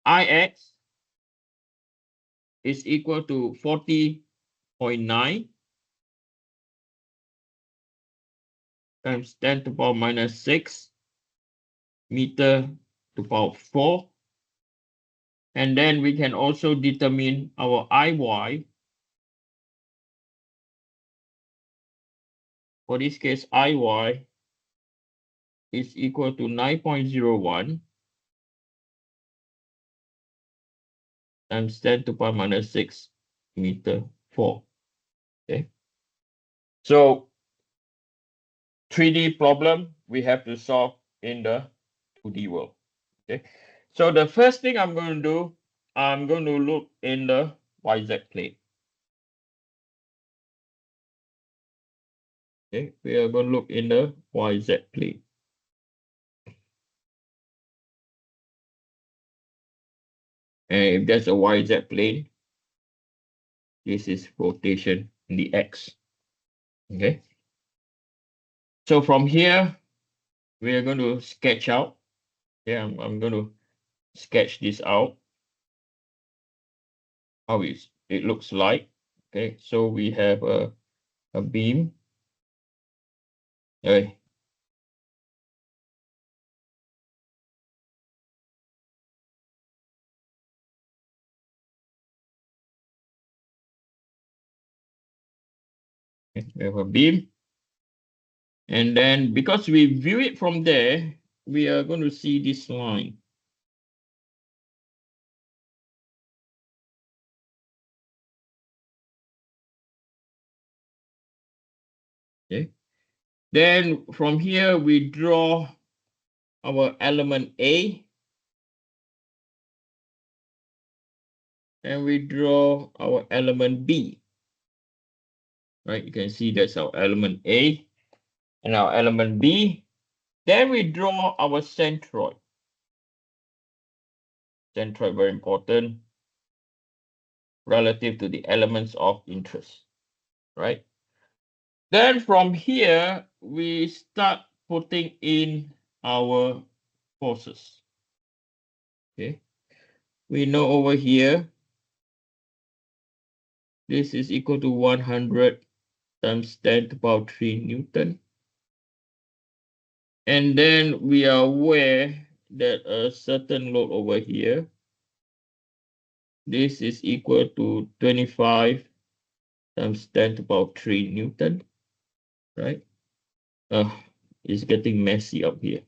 Ix is equal to 40.9 times 10 to the power minus 6 meter to the power 4. And then we can also determine our Iy. For this case, Iy is equal to 9.01 times 10 to the power minus 6 meter 4. Okay. So 3D problem we have to solve in the 2D world. Okay. So the first thing I'm going to do, I'm going to look in the YZ plane. Okay, we are going to look in the YZ plane. And if there's a YZ plane, this is rotation in the X. Okay. So from here, we are going to sketch out. Yeah, I'm going to sketch this out. How it looks like. Okay, so we have a beam. Okay. We have a beam. And then because we view it from there, we are going to see this line. Okay. Then from here, we draw our element A. And we draw our element B. Right, you can see that's our element A and our element B. Then we draw our centroid. Centroid, very important, relative to the elements of interest, right? Then from here, we start putting in our forces. Okay, we know over here, this is equal to 100 times 10 to the power 3 Newton. And then we are aware that a certain load over here, this is equal to 25 times 10 to the power 3 Newton, right? It's getting messy up here.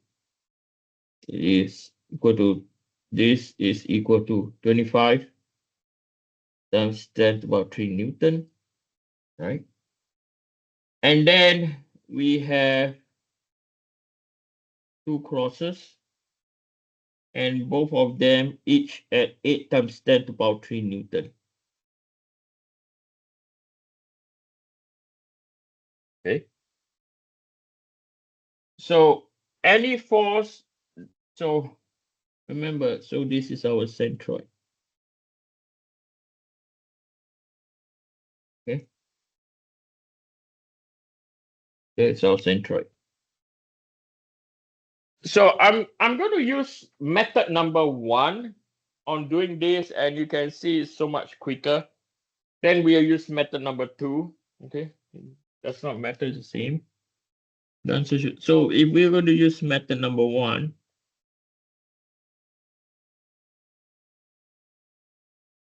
It is equal to, this is equal to 25 times 10 to the power 3 Newton, right? And then we have two crosses, and both of them each at 8 times 10 to the power 3 Newton. Okay. So any force, so remember, so this is our centroid. Okay. That's our centroid. So I'm going to use method number 1 on doing this, and you can see it's so much quicker. Then we'll use method number 2. Okay, that's not method the same. So if we're going to use method number 1,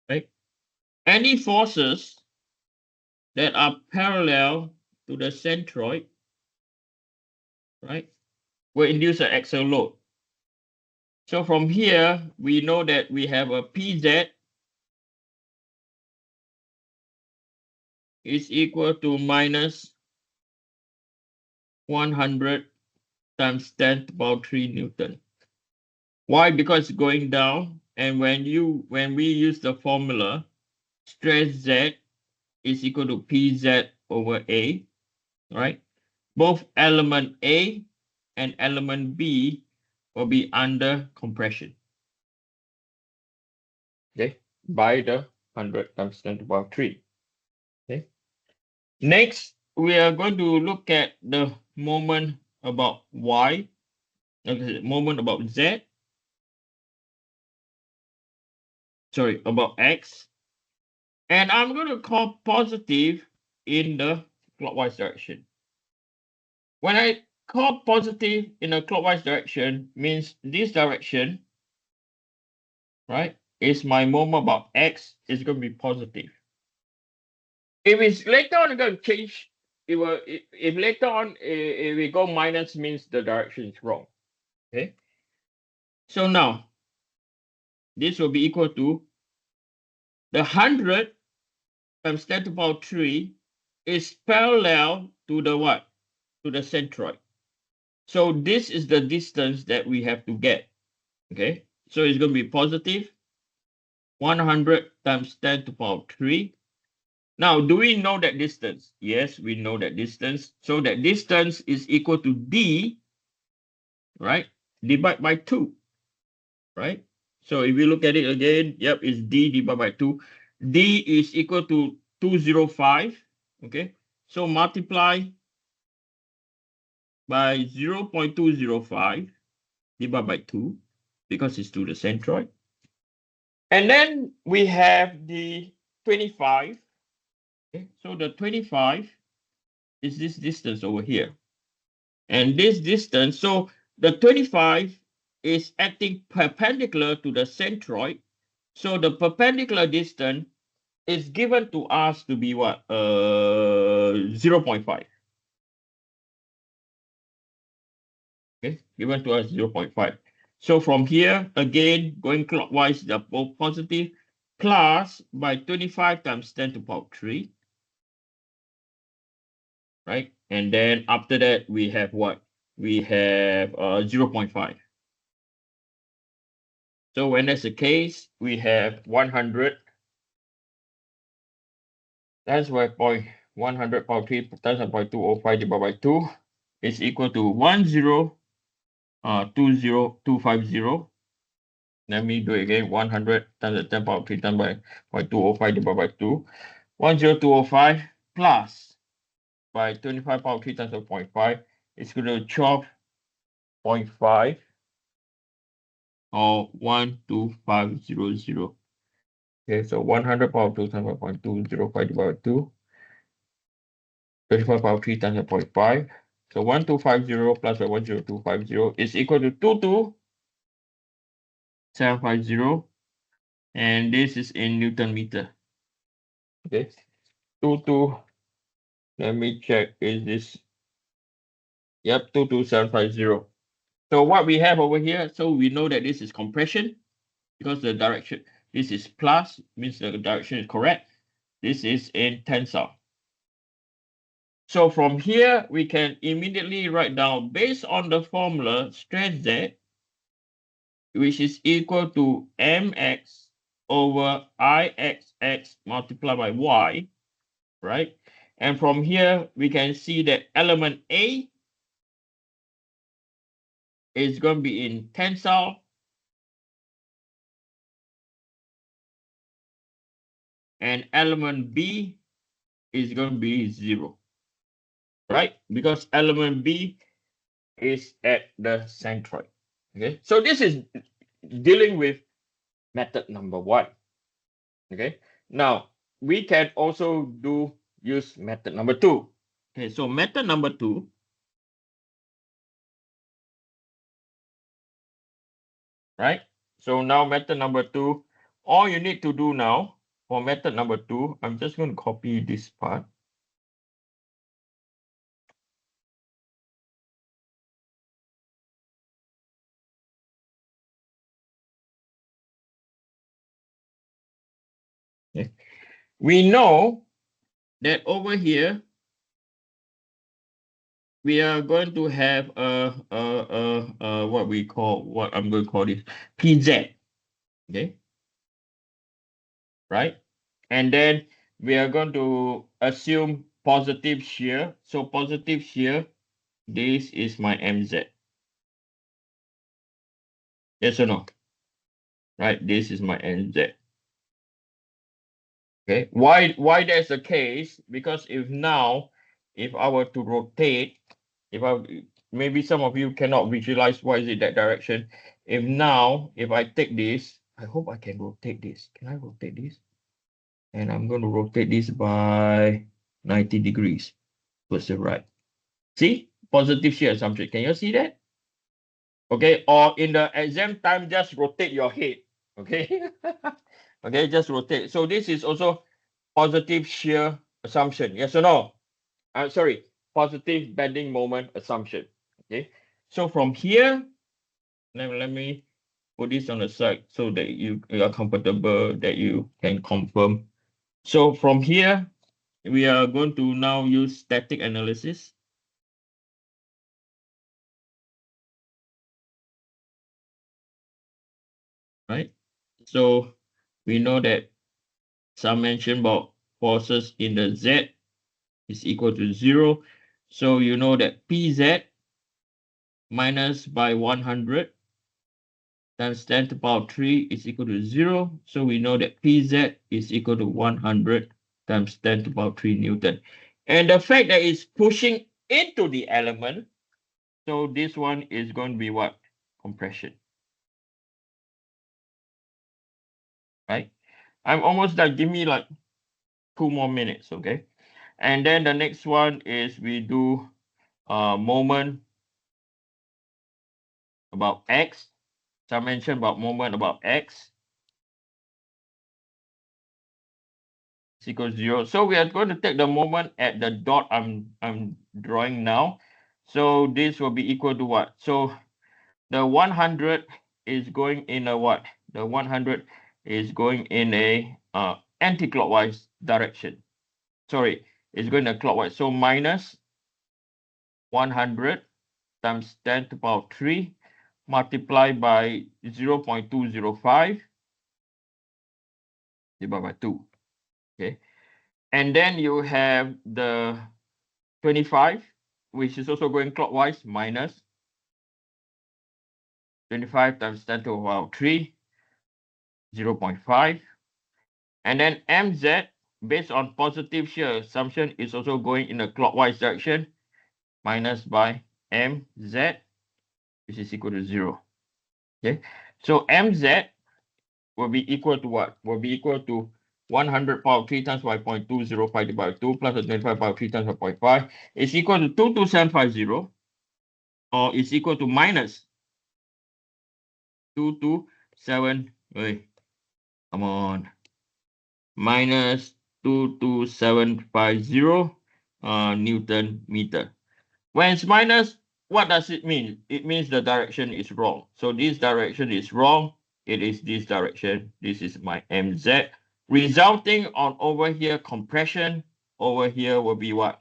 right? Any forces that are parallel to the centroid, right, will induce an axial load. So from here, we know that we have a PZ is equal to minus 100 times 10 to the power 3 Newton. Why? Because it's going down, and when we use the formula, stress Z is equal to PZ over A, right? Both element A and element B will be under compression. Okay, by the 100 times 10 to the power 3. Okay. Next, we are going to look at the moment about Y, okay, moment about Z. sorry, about x. And I'm going to call positive in the clockwise direction. When I call positive in a clockwise direction, means this direction, right, is my moment about x is going to be positive. If it's later on going to change, if later on if we go minus, means the direction is wrong. Okay. So now this will be equal to the 100 times 10 to the power 3 is parallel to the what? To the centroid. So this is the distance that we have to get. Okay. So it's going to be positive 100 times 10 to the power 3. Now, do we know that distance? Yes, we know that distance. So that distance is equal to d, right? Divided by 2, right? So if we look at it again, yep, it's d divided by 2. D is equal to 205, okay? So multiply by 0.205 divided by 2, because it's to the centroid. And then we have the 25. Okay? So the 25 is this distance over here. And this distance, so the 25 is acting perpendicular to the centroid. So the perpendicular distance is given to us to be what? 0.5. Okay, given to us 0.5. So from here, again, going clockwise, they're both positive, plus by 25 times 10 to the power 3. Right? And then after that, we have what? We have 0.5. So when that's the case, we have 100. That's why 100 power 3 times 0.205 divided by 2 is equal to 20250. Let me do it again. 100 times 10 power 3 times by 0.205 divided by 2. 10205 plus by 25 power 3 times 0.5 is equal to 12.5 or 12500. Okay, so 100 power 2 times 0.205 divided by 2. 25 power 3 times 0.5. So 1250 plus 10250 is equal to 22750. And this is in Newton meter. Okay. 22. Let me check. Is this? Yep, 22750. So what we have over here, so we know that this is compression because the direction, this is plus, means the direction is correct. This is in tensile. So from here, we can immediately write down, based on the formula, stress Z, which is equal to mx over ixx multiplied by y, right? And from here, we can see that element A is going to be in tensile, and element B is going to be 0, right? Because element B is at the centroid. Okay, so this is dealing with method number 1. Okay, now we can also use method number 2. Okay, so method number 2, right? So now method number 2, all you need to do now for method number 2, I'm just going to copy this part. Okay. We know that over here, we are going to have what I'm going to call this PZ. Okay. Right. And then we are going to assume positive shear. So positive shear, this is my MZ. Yes or no? Right. This is my NZ. Okay. Why that's the case? Because if I were to rotate, maybe some of you cannot visualize why is it that direction. If I take this I hope I can rotate this. Can I rotate this? And I'm going to rotate this by 90 degrees towards the right. See? Positive shear assumption. Can you see that? Okay, or in the exam time, just rotate your head. Okay. Okay, just rotate. So this is also positive shear assumption. Yes or no? Sorry, positive bending moment assumption. Okay. So from here, let me put this on the side so that you are comfortable, that you can confirm. So from here, we are going to now use static analysis. Right? So we know that summation about forces in the Z is equal to 0. So you know that PZ minus by 100 times 10 to the power 3 is equal to 0. So we know that PZ is equal to 100 times 10 to the power 3 Newton. And the fact that it's pushing into the element, so this one is going to be what? Compression. Right? I'm almost done. Give me like 2 more minutes, okay? And then the next one is we do moment about X. So I mentioned about moment about X is equal to 0. So we are going to take the moment at the dot I'm drawing now. So this will be equal to what? So the 100 is going in a what? The 100 is going in a anti-clockwise direction. Sorry, it's going a clockwise. So minus 100 times 10 to the power 3 multiplied by 0.205 divided by 2. Okay. And then you have the 25, which is also going clockwise, minus 25 times 10 to the power 3, 0.5. And then MZ, based on positive shear assumption, is also going in a clockwise direction, minus by MZ, which is equal to 0. Okay. So MZ will be equal to what? Will be equal to 100 power 3 times by 0.205 divided by 2 plus the 25 power 3 times by 0.5 is equal to 22750, or is equal to minus 227, wait, come on, minus 22750 Newton meter. When it's minus, what does it mean? It means the direction is wrong. So this direction is wrong. It is this direction. This is my MZ. Resulting on over here compression. Over here will be what?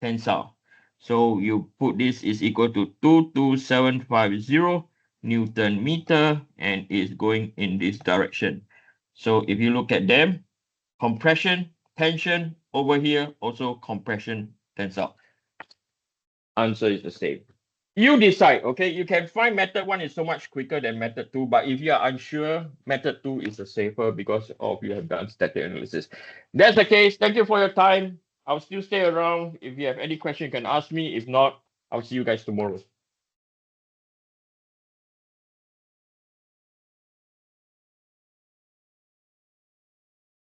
Tensile. So you put this is equal to 22750 Newton meter, and is going in this direction. So if you look at them, compression, tension, over here also compression, tensile. Answer is the same. You decide, okay? You can find method 1 is so much quicker than method 2, but if you are unsure, method 2 is the safer because of you have done static analysis. That's the case. Thank you for your time. I'll still stay around. If you have any question, you can ask me. If not, I'll see you guys tomorrow.